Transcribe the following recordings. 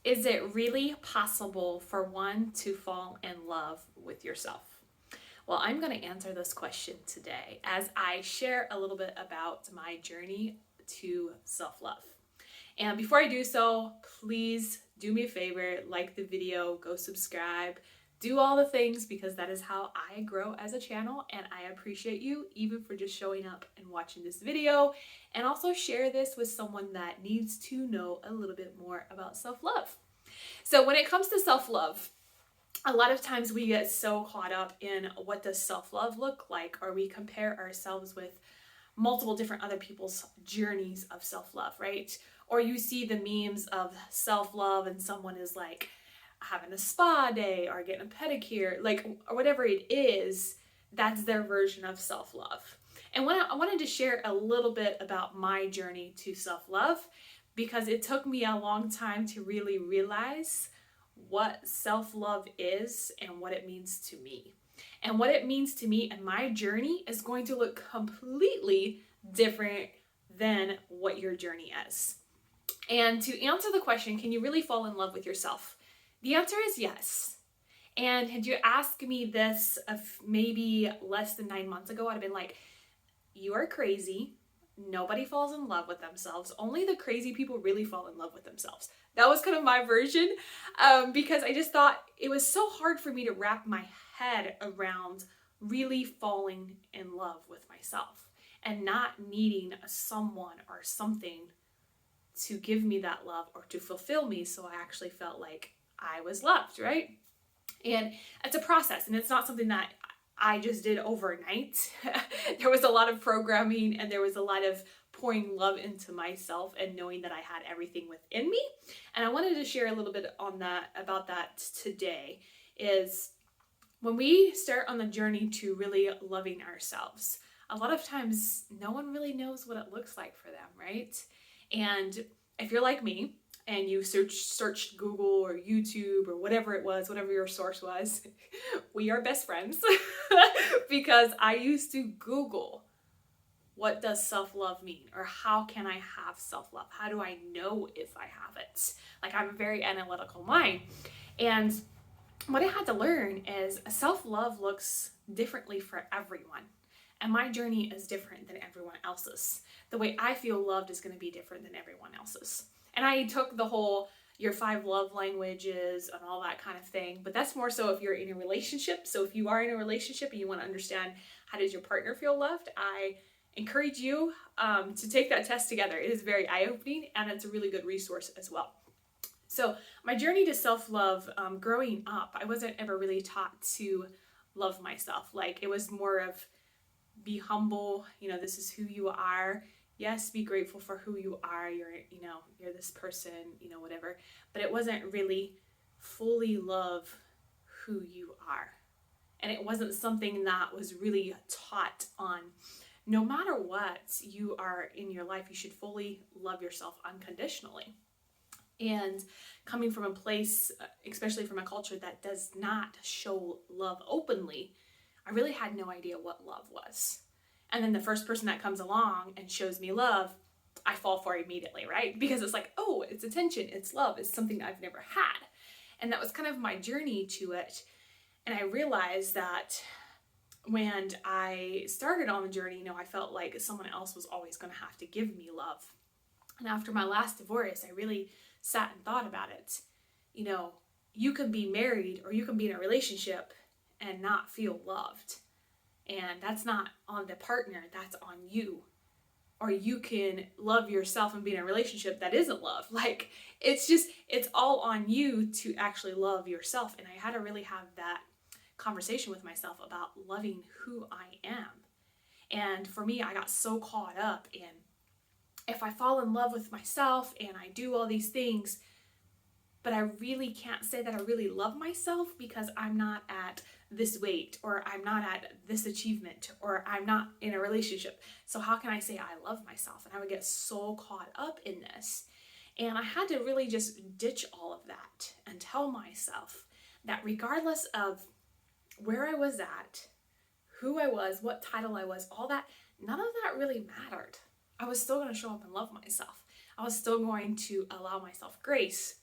Is it really possible for one to fall in love with yourself? Well, I'm going to answer this question today as I share a little bit about my journey to self love. And before I do so, please do me a favor, like the video, go subscribe, do all the things because that is how I grow as a channel. And I appreciate you even for just showing up and watching this video. And also share this with someone that needs to know a little bit more about self love. So, when it comes to self love, a lot of times we get so caught up in what does self-love look like, or we compare ourselves with multiple different other people's journeys of self-love, right? Or you see the memes of self-love and someone is like having a spa day or getting a pedicure, like, or whatever it is, that's their version of self-love. And I wanted to share a little bit about my journey to self-love because it took me a long time to really realize what self-love is and what it means to me. And what it means to me and my journey is going to look completely different than what your journey is. And to answer the question, can you really fall in love with yourself? The answer is yes. And had you asked me this maybe less than 9 months ago, I'd have been like, you are crazy. Nobody falls in love with themselves. Only the crazy people really fall in love with themselves. That was kind of my version because I just thought it was so hard for me to wrap my head around really falling in love with myself and not needing someone or something to give me that love or to fulfill me, so I actually felt like I was loved, right? And it's a process, and it's not something that I just did overnight. There was a lot of programming and there was a lot of pouring love into myself and knowing that I had everything within me. And I wanted to share a little bit on that about that today is when we start on the journey to really loving ourselves, a lot of times no one really knows what it looks like for them, right? And if you're like me, and you searched Google or YouTube or whatever it was, whatever your source was, we are best friends because I used to Google what does self-love mean, or how can I have self-love? How do I know if I have it? Like, I'm a very analytical mind. And what I had to learn is self-love looks differently for everyone. And my journey is different than everyone else's. The way I feel loved is going to be different than everyone else's. And I took the whole your 5 love languages and all that kind of thing, but that's more so if you're in a relationship. So if you are in a relationship and you want to understand how does your partner feel loved, I encourage you to take that test together. It is very eye-opening and it's a really good resource as well. So my journey to self-love, growing up, I wasn't ever really taught to love myself. Like, it was more of be humble, this is who you are. Yes, be grateful for who you are. You're this person, whatever. But it wasn't really fully love who you are. And it wasn't something that was really taught on. No matter what you are in your life, you should fully love yourself unconditionally. And coming from a place, especially from a culture that does not show love openly, I really had no idea what love was. And then the first person that comes along and shows me love, I fall for it immediately, right? Because it's like, oh, it's attention, it's love, it's something I've never had. And that was kind of my journey to it. And I realized that when I started on the journey, I felt like someone else was always going to have to give me love. And after my last divorce, I really sat and thought about it. You can be married or you can be in a relationship and not feel loved. And that's not on the partner, that's on you. Or you can love yourself and be in a relationship that isn't love. Like, it's all on you to actually love yourself. And I had to really have that conversation with myself about loving who I am. And for me, I got so caught up in, if I fall in love with myself and I do all these things, but I really can't say that I really love myself because I'm not at this weight, or I'm not at this achievement, or I'm not in a relationship. So how can I say I love myself? And I would get so caught up in this. And I had to really just ditch all of that and tell myself that regardless of where I was at, who I was, what title I was, all that, none of that really mattered. I was still going to show up and love myself. I was still going to allow myself grace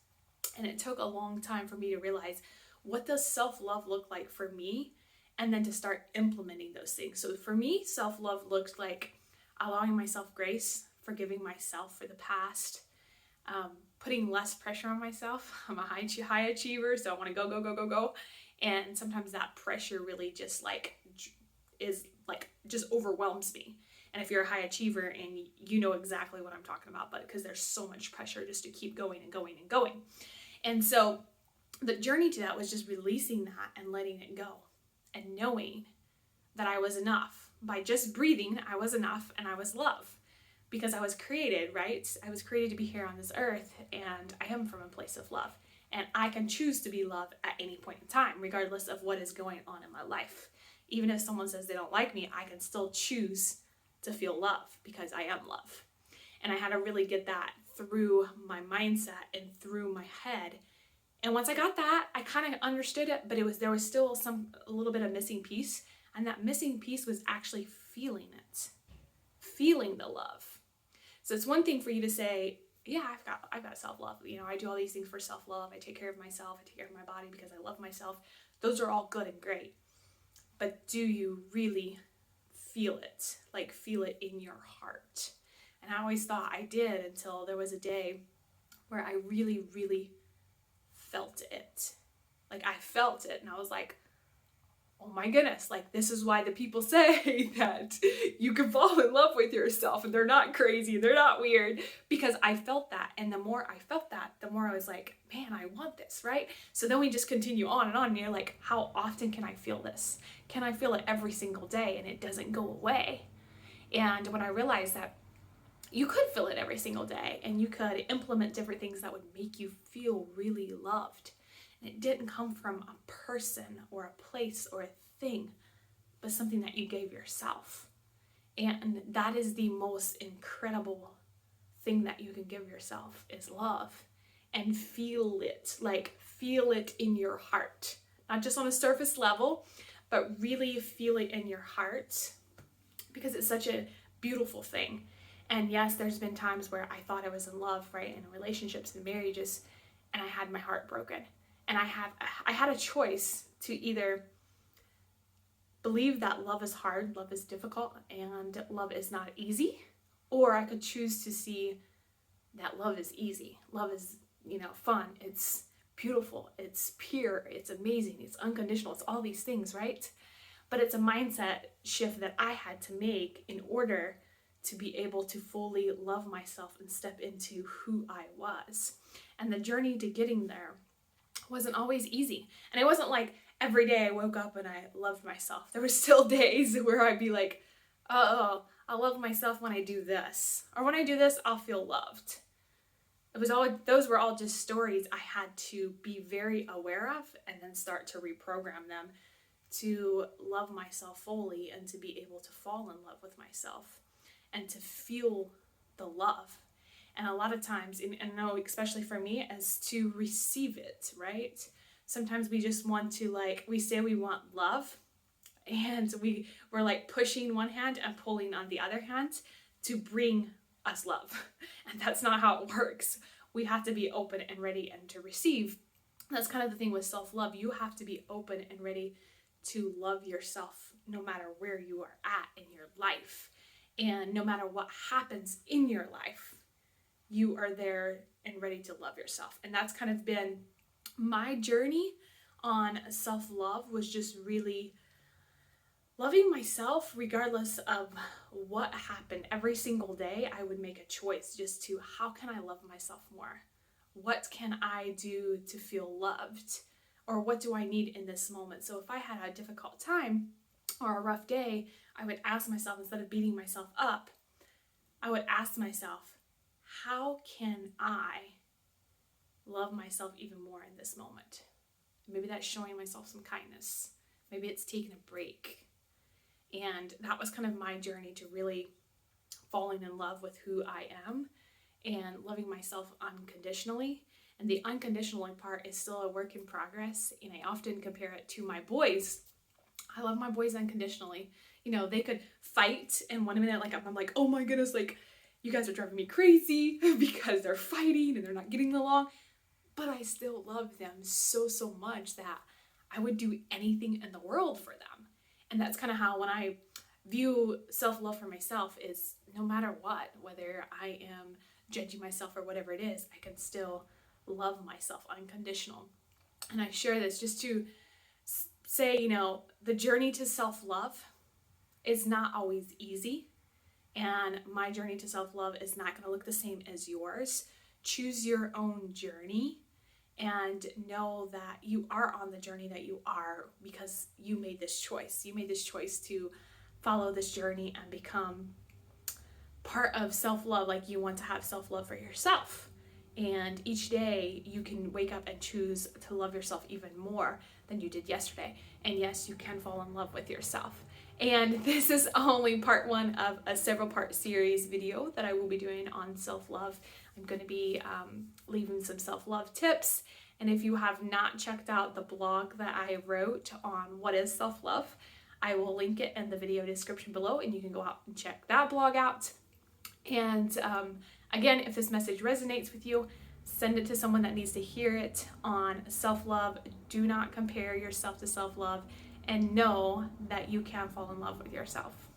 And it took a long time for me to realize, what does self-love look like for me? And then to start implementing those things. So for me, self-love looks like allowing myself grace, forgiving myself for the past, putting less pressure on myself. I'm a high achiever, so I want to go, go, go, go, go. And sometimes that pressure really just just overwhelms me. And if you're a high achiever, and you know exactly what I'm talking about, but because there's so much pressure just to keep going and going and going. And so the journey to that was just releasing that and letting it go and knowing that I was enough. By just breathing, I was enough and I was love, because I was created, right? I was created to be here on this earth, and I am from a place of love. And I can choose to be love at any point in time, regardless of what is going on in my life. Even if someone says they don't like me, I can still choose to feel love because I am love. And I had to really get that through my mindset and through my head. And once I got that, I kind of understood it, but there was still a little bit of missing piece. And that missing piece was actually feeling it, feeling the love. So it's one thing for you to say, yeah, I've got self-love. You know, I do all these things for self-love. I take care of myself. I take care of my body because I love myself. Those are all good and great. But do you really feel it? Like, feel it in your heart? And I always thought I did, until there was a day where I really, really felt it. Like, I felt it, and I was like, oh my goodness, like, this is why the people say that you can fall in love with yourself and they're not crazy, they're not weird, because I felt that. And the more I felt that, the more I was like, man, I want this, right? So then we just continue on, and you're like, how often can I feel this? Can I feel it every single day and it doesn't go away? And when I realized that you could feel it every single day, and you could implement different things that would make you feel really loved. And it didn't come from a person or a place or a thing, but something that you gave yourself. And that is the most incredible thing that you can give yourself, is love. And feel it, like, feel it in your heart. Not just on a surface level, but really feel it in your heart, because it's such a beautiful thing. And yes, there's been times where I thought I was in love, right, in relationships and marriages, and I had my heart broken. And I had a choice to either believe that love is hard, love is difficult, and love is not easy, or I could choose to see that love is easy. Love is, fun. It's beautiful. It's pure. It's amazing. It's unconditional. It's all these things, right? But it's a mindset shift that I had to make in order to be able to fully love myself and step into who I was. And the journey to getting there wasn't always easy. And it wasn't like every day I woke up and I loved myself. There were still days where I'd be like, oh, I love myself when I do this. Or when I do this, I'll feel loved. Those were all just stories I had to be very aware of, and then start to reprogram them to love myself fully, and to be able to fall in love with myself and to feel the love. And a lot of times, and I know especially for me, as to receive it, right? Sometimes we just want to, we say we want love, and we're like pushing one hand and pulling on the other hand to bring us love. And that's not how it works. We have to be open and ready and to receive. That's kind of the thing with self-love. You have to be open and ready to love yourself no matter where you are at in your life. And no matter what happens in your life, you are there and ready to love yourself. And that's kind of been my journey on self-love, was just really loving myself regardless of what happened. Every single day I would make a choice just to, how can I love myself more? What can I do to feel loved? Or what do I need in this moment? So if I had a difficult time or a rough day, I would ask myself, instead of beating myself up, I would ask myself, how can I love myself even more in this moment? Maybe that's showing myself some kindness. Maybe it's taking a break. And that was kind of my journey to really falling in love with who I am and loving myself unconditionally. And the unconditional part is still a work in progress. And I often compare it to my boys. I love my boys unconditionally. They could fight, and 1 minute, I'm like, oh my goodness, you guys are driving me crazy because they're fighting and they're not getting along. but I still love them so, so much that I would do anything in the world for them. And that's kind of how, when I view self-love for myself, is no matter what, whether I am judging myself or whatever it is, I can still love myself unconditional. And I share this just to say, the journey to self-love is not always easy. And my journey to self-love is not going to look the same as yours. Choose your own journey and know that you are on the journey that you are because you made this choice. You made this choice to follow this journey and become part of self-love, like you want to have self-love for yourself. And each day you can wake up and choose to love yourself even more than you did yesterday. And yes, you can fall in love with yourself. And this is only part one of a several part series video that I will be doing on self-love. I'm going to be leaving some self-love tips. And if you have not checked out the blog that I wrote on what is self-love, I will link it in the video description below, and you can go out and check that blog out. And again, if this message resonates with you, send it to someone that needs to hear it on self-love. Do not compare yourself to self-love, and know that you can fall in love with yourself.